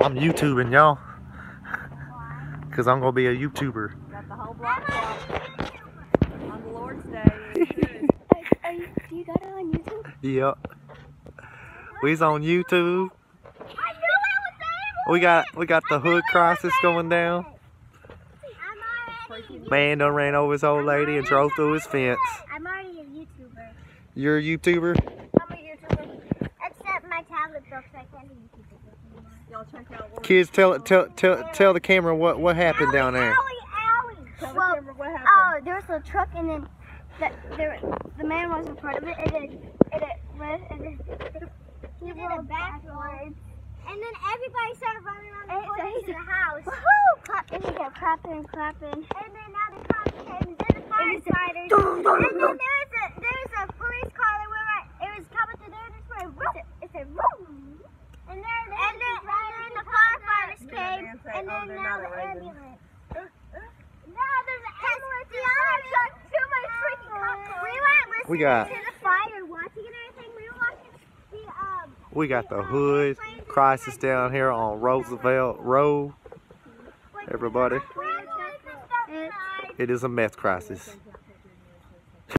I'm YouTubing, y'all. Because I'm going to be a YouTuber. Got the whole block out on the Lord's Day. Do you got it on YouTube? Yep. We's on YouTube. I knew it was We got the hood crisis going down. Man done ran over his old lady and drove through his fence. I'm already a YouTuber. You're a YouTuber? I'm a YouTuber. Except my tablet broke, so I can't do YouTube anymore. Y'all check out. Kids, tell the camera what happened down there. Tell the camera what happened. Oh, there was a truck, and then the man was in front of it, and then he rolled backwards. And then everybody started running around the corners of the house. Woohoo! And he kept clapping and clapping. And then now the cops came, and then the firefighters. And then there was a police car that went right. It was coming through there, and it said, boom. And then the firefighters came, and then now the ambulance. Now there's an ambulance. The other truck, too much freaking cops. We weren't listening to the fire, watching and everything. We were watching We got the hood crisis down here on Roosevelt Road. Everybody, it is a meth crisis.